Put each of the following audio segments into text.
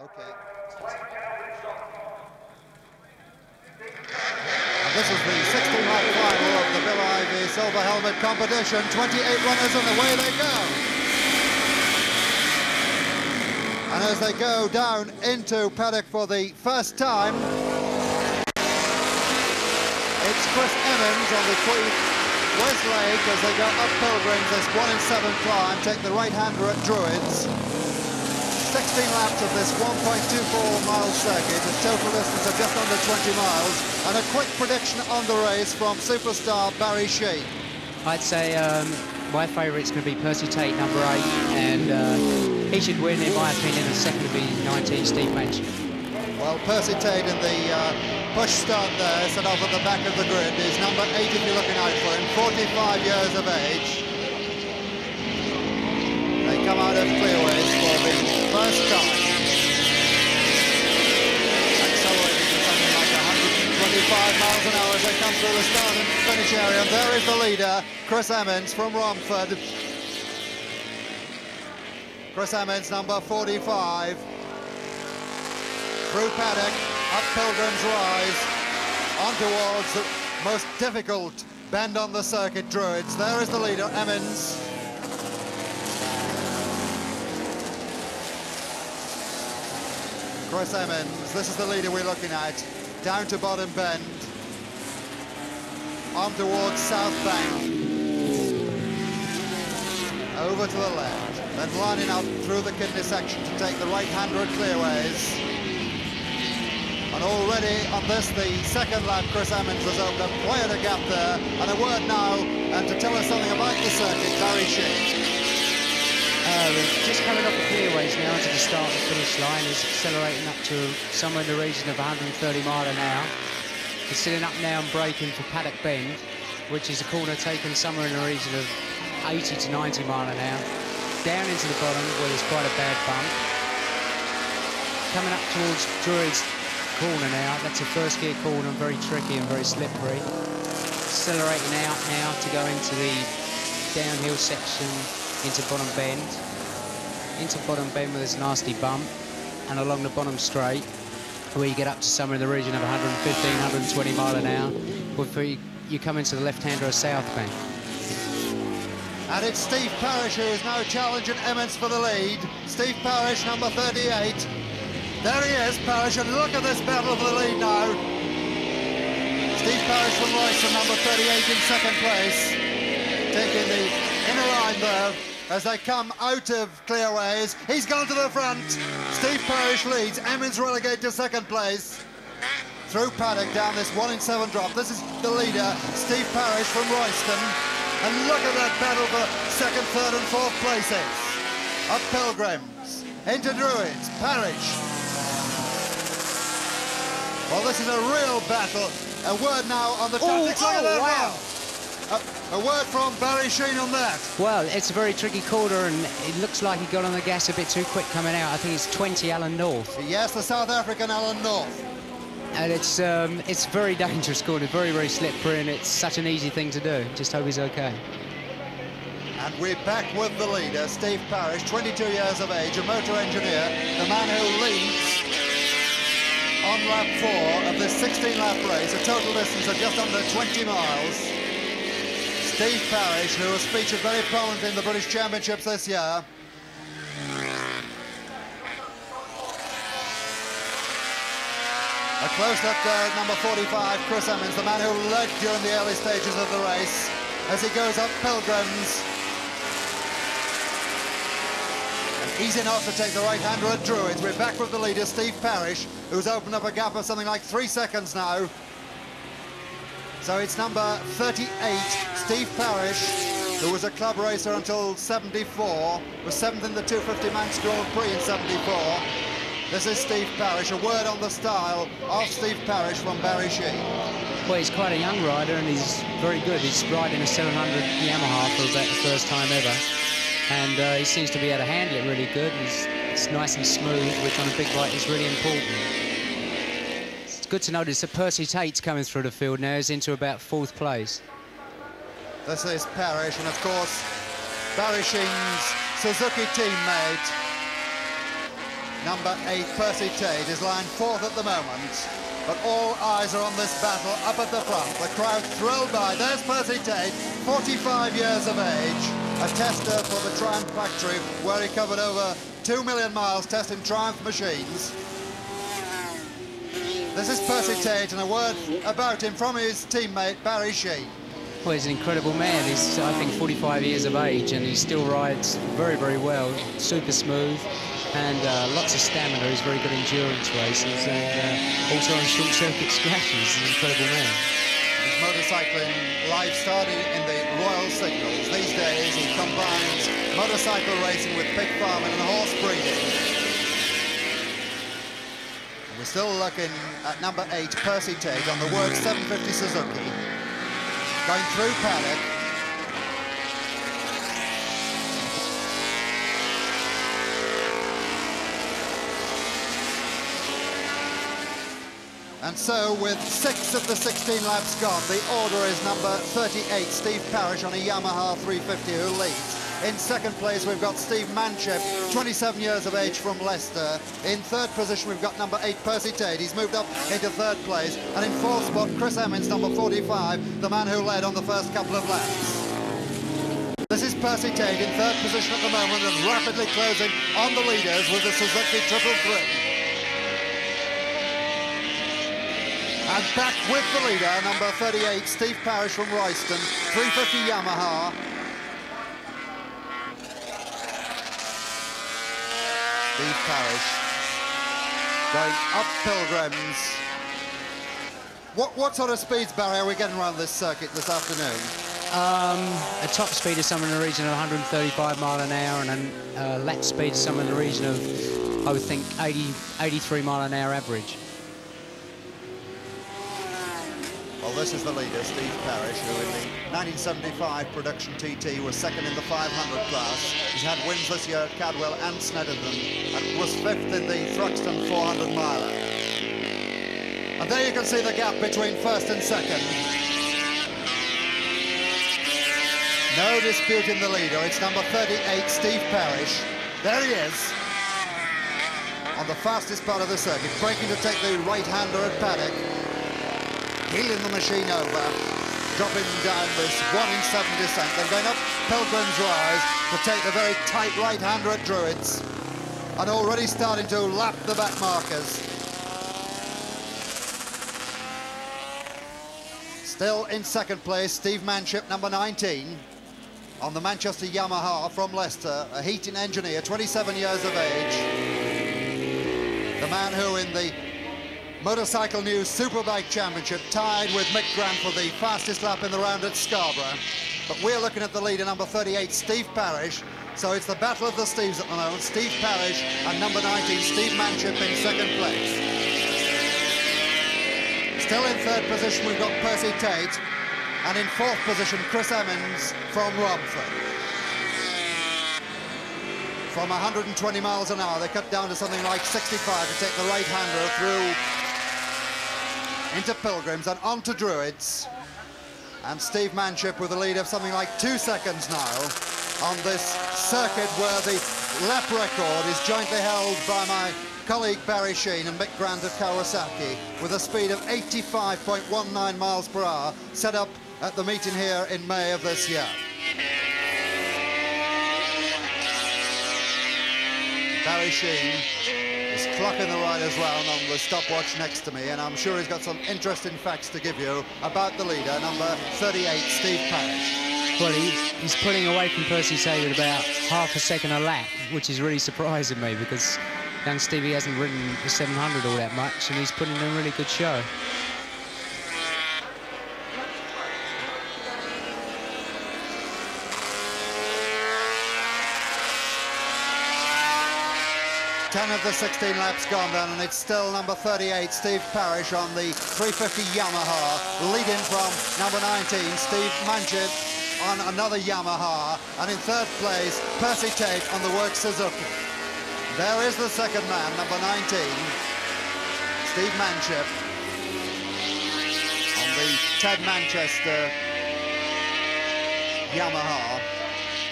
Okay. And this is the 16-lap final of the Bill Ivy Silver Helmet competition. 28 runners and away they go. And as they go down into paddock for the first time, it's Chris Emmons on the West Leg as they go up Pilgrims, this 1 in 7 climb, take the right-hander at Druids. 16 laps of this 1.24-mile circuit, a total distance of just under 20 miles, and a quick prediction on the race from superstar Barry Sheene. I'd say my favourite's going to be Percy Tate, number 8, and he should win, in my opinion. The second will be 19, Steve mentioned. Well, Percy Tate in the push start there, set off at the back of the grid, is number 8 if you're looking out for him, 45 years of age. They come out of clearways for the first time. Accelerating to something like 125 miles an hour as they come through the start and finish area. And there is the leader, Chris Emmons from Romford. Chris Emmons, number 45. Through paddock, up Pilgrim's Rise, on towards the most difficult bend on the circuit, Druids. There is the leader, Emmons. Chris Emmons, this is the leader we're looking at. Down to Bottom Bend. On towards South Bank. Over to the left. Then lining up through the kidney section to take the right-hander at Clearways. And already on this, the second lap, Chris Emmons has opened up quite a gap there. And a word now, and to tell us something about the circuit, Barry Sheene. Just coming off the clearways now to the start and finish line. He's accelerating up to somewhere in the region of 130 mile an hour. He's sitting up now and braking for Paddock Bend, which is a corner taken somewhere in the region of 80 to 90 mile an hour. Down into the bottom where there's quite a bad bump. Coming up towards Druids corner now. That's a first gear corner, very tricky and very slippery. Accelerating out now to go into the downhill section into Bottom Bend. Into Bottom Bend where there's a nasty bump, and along the bottom straight where you get up to somewhere in the region of 115, 120 mile an hour before you come into the left-hander of South Bank. And it's Steve Parrish who is now challenging Emmons for the lead. Steve Parrish, number 38. There he is, Parrish, and look at this battle for the lead now. Steve Parrish from Royston, number 38 in second place. Taking the inner line there as they come out of clearways. He's gone to the front. Steve Parrish leads. Emmons relegated to second place. Through paddock down this 1 in 7 drop. This is the leader, Steve Parrish from Royston. And look at that battle for second, third and fourth places. Up Pilgrims, into Druids, Parrish. Well, this is a real battle. A word now on the tactics. Oh, wow. A word from Barry Sheene on that. Well, it's a very tricky corner, and it looks like he got on the gas a bit too quick coming out. I think it's 20 Alan North. Yes, the South African Alan North. And it's very dangerous corner, very, very slippery, and it's such an easy thing to do. Just hope he's okay. And we're back with the leader, Steve Parrish, 22 years of age, a motor engineer, the man who leads on lap 4 of this 16-lap race, a total distance of just under 20 miles. Steve Parrish, who was featured very prominently in the British Championships this year. A close look at number 45, Chris Emmons, the man who led during the early stages of the race, as he goes up Pilgrims. And easy enough to take the right-hander at Druids. We're back with the leader, Steve Parrish, who's opened up a gap of something like 3 seconds now. So it's number 38, Steve Parrish, who was a club racer until 74, was 7th in the 250 Manx Grand Prix in 74. This is Steve Parrish, a word on the style of Steve Parrish from Barry Sheene. Well, he's quite a young rider, and he's very good. He's riding a 700 Yamaha for about the first time ever. And he seems to be able to handle it really good. It's nice and smooth, which on a big bike is really important. It's good to notice that Percy Tate's coming through the field now. He's into about 4th place. This is Parrish, and of course, Barry Sheene's Suzuki teammate. number 8, Percy Tate, is lying 4th at the moment. But all eyes are on this battle up at the front. The crowd thrilled by. There's Percy Tate, 45 years of age, a tester for the Triumph factory, where he covered over 2 million miles testing Triumph machines. This is Percy Tate, and a word about him from his teammate, Barry Sheene. Well, he's an incredible man. He's, I think, 45 years of age, and he still rides very, very well, super smooth, and lots of stamina. He's very good endurance races, and also on short circuit crashes. He's an incredible man. His motorcycling life started in the Royal Signals. These days he combines motorcycle racing with pig farming and horse breeding. And we're still looking at number 8, Percy Tate, on the Work 750 Suzuki, going through paddock. And so, with 6 of the 16 laps gone, the order is number 38, Steve Parish, on a Yamaha 350, who leads. In second place, we've got Steve Manship, 27 years of age, from Leicester. In third position, we've got number 8, Percy Tate. He's moved up into third place. And in fourth spot, Chris Emmons, number 45, the man who led on the first couple of laps. This is Percy Tate in third position at the moment and rapidly closing on the leaders with the Suzuki 333. And back with the leader, number 38, Steve Parish from Royston, 350 Yamaha. Steve Parish going up Pilgrims. What sort of speeds, Barry, are we getting around this circuit this afternoon? A top speed is somewhere in the region of 135 mile an hour, and a lap speed is somewhere in the region of, I would think, 83 mile an hour average. Well, this is the leader, Steve Parish, who in the 1975 production TT was second in the 500 class. He's had wins this year at Cadwell and Snetterton, and was 5th in the Thruxton 400 miler. And there you can see the gap between first and second. No dispute in the leader. It's number 38, Steve Parish. There he is, on the fastest part of the circuit, breaking to take the right-hander at paddock. Heeling the machine over, dropping down this 1 in 7 descent, then going up Pilgrim's Rise to take the very tight right-hander at Druids, and already starting to lap the back markers. Still in second place, Steve Manship, number 19, on the Manchester Yamaha from Leicester, a heating engineer, 27 years of age. The man who in the Motorcycle News Superbike Championship tied with Mick Grant for the fastest lap in the round at Scarborough. But we're looking at the leader, number 38, Steve Parish. So it's the battle of the Steves at the moment. Steve Parish and number 19, Steve Manship, in second place. Still in third position, we've got Percy Tate. And in fourth position, Chris Emmons from Romford. From 120 miles an hour, they cut down to something like 65 to take the right-hander through into Pilgrims and onto Druids. And Steve Manship with a lead of something like 2 seconds now on this circuit, where the lap record is jointly held by my colleague Barry Sheene and Mick Grant of Kawasaki, with a speed of 85.19 miles per hour, set up at the meeting here in May of this year. Barry Sheene is clocking the riders round on the stopwatch next to me, and I'm sure he's got some interesting facts to give you about the leader, number 38, Steve Parish. Well, he's pulling away from Percy Tate at about half a second a lap, which is really surprising me, because young Stevie hasn't ridden the 700 all that much, and he's putting in a really good show. Ten of the 16 laps gone then, and it's still number 38, Steve Parish, on the 350 Yamaha, leading from number 19, Steve Manship, on another Yamaha, and in third place, Percy Tate on the Work Suzuki. There is the second man, number 19, Steve Manship, on the Ted Manchester Yamaha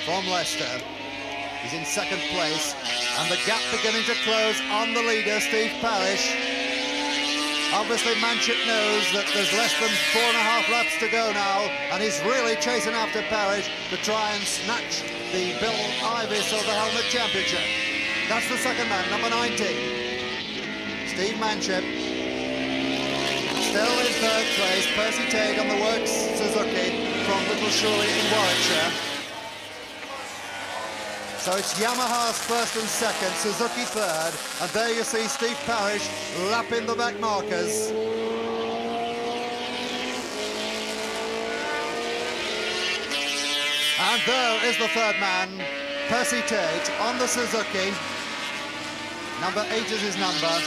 from Leicester. He's in second place, and the gap beginning to close on the leader, Steve Parish. Obviously, Manship knows that there's less than 4.5 laps to go now, and he's really chasing after Parish to try and snatch the Bill Ivy Silver Helmet Championship. That's the second man, number 19. Steve Manship. Still in third place, Percy Tate on the Works Suzuki from Little Shirley in Warwickshire. So it's Yamaha's first and second, Suzuki third, and there you see Steve Parish lapping the back markers. And there is the third man, Percy Tate on the Suzuki. Number 8 is his number.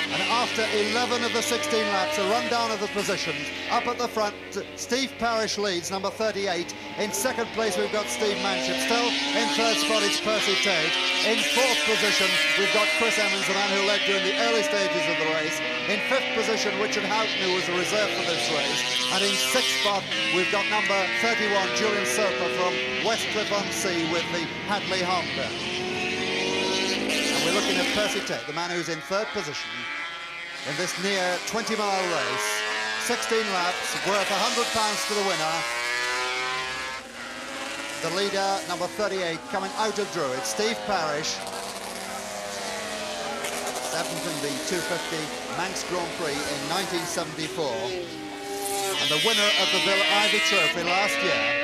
And after 11 of the 16 laps, a rundown of the positions. Up at the front, Steve Parish leads, number 38. In second place, we've got Steve Manship. Still in third spot, it's Percy Tate. In fourth position, we've got Chris Emmons, the man who led during the early stages of the race. In fifth position, Richard Hugt, who was a reserve for this race. And in sixth spot, we've got number 31, Julian Soper from Westcliff-on-Sea with the Hadley Honda. And we're looking at Percy Tate, the man who's in third position in this near 20-mile race. 16 laps, worth £100 to the winner. The leader, number 38, coming out of Druid, Steve Parish. 7th in the 250 Manx Grand Prix in 1974. And the winner of the Bill Ivy Trophy last year.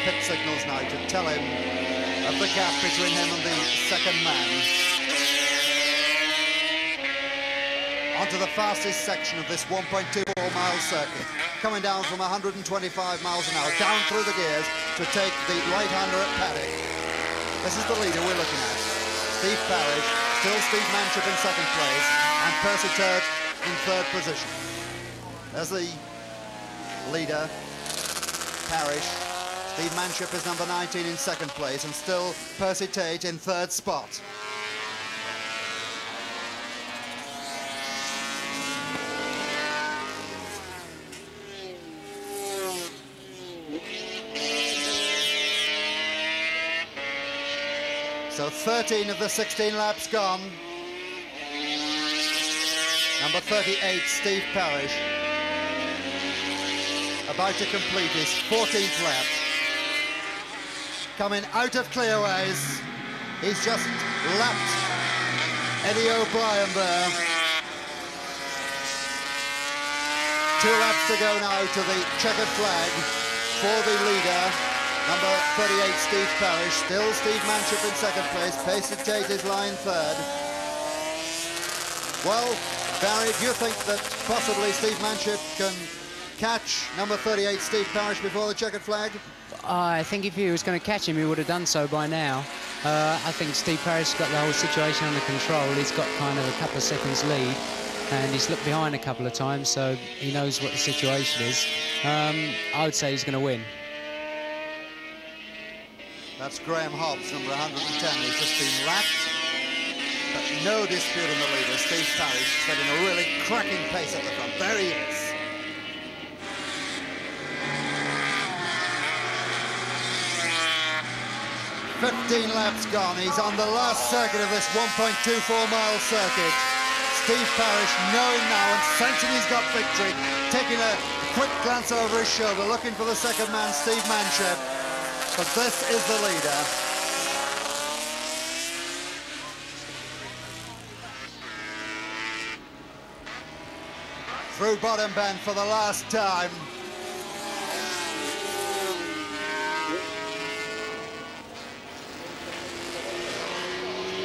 Pit signals now to tell him of the gap between him and the second man. Onto the fastest section of this 1.24-mile circuit, coming down from 125 miles an hour, down through the gears to take the right-hander at Paddock. This is the leader we're looking at. Steve Parish, still Steve Manship in second place, and Percy Tate in third position. There's the leader, Parish. Steve Manship is number 19 in second place, and still Percy Tate in third spot. So 13 of the 16 laps gone. Number 38, Steve Parish, about to complete his 14th lap. Coming out of clearways, he's just lapped Eddie O'Brien there. 2 laps to go now to the checkered flag for the leader, number 38, Steve Parish. Still Steve Manship in second place. Percy Tate is lying third. Well, Barry, do you think that possibly Steve Manship can catch number 38, Steve Parish, before the checkered flag? I think if he was going to catch him, he would have done so by now. I think Steve Parish has got the whole situation under control. He's got kind of a couple of seconds lead, and he's looked behind a couple of times, so he knows what the situation is. I would say he's going to win. That's Graham Hobbs, number 110, who's just been lapped. But no dispute in the leader. Steve Parish setting a really cracking pace at the front. There he is. 15 laps gone. He's on the last circuit of this 1.24-mile circuit. Steve Parish, knowing now and sensing he's got victory, taking a quick glance over his shoulder, looking for the second man, Steve Manship. But this is the leader. Through bottom bend for the last time.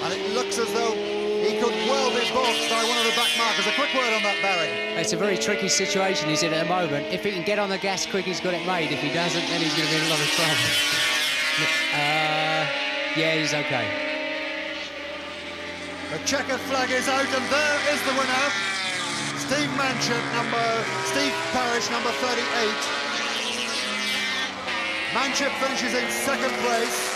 And it looks as though he could well be balked by one of the back markers. A quick word on that, Barry. It's a very tricky situation he's in at the moment. If he can get on the gas quick, he's got it made. If he doesn't, then he's going to be in a lot of trouble. Yeah, he's okay. The checkered flag is out, and there is the winner. Steve Manship, Steve Parish, number 38. Manship finishes in second place.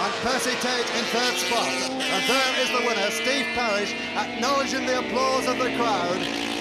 and Percy Tate in third spot. And there is the winner, Steve Parrish, acknowledging the applause of the crowd.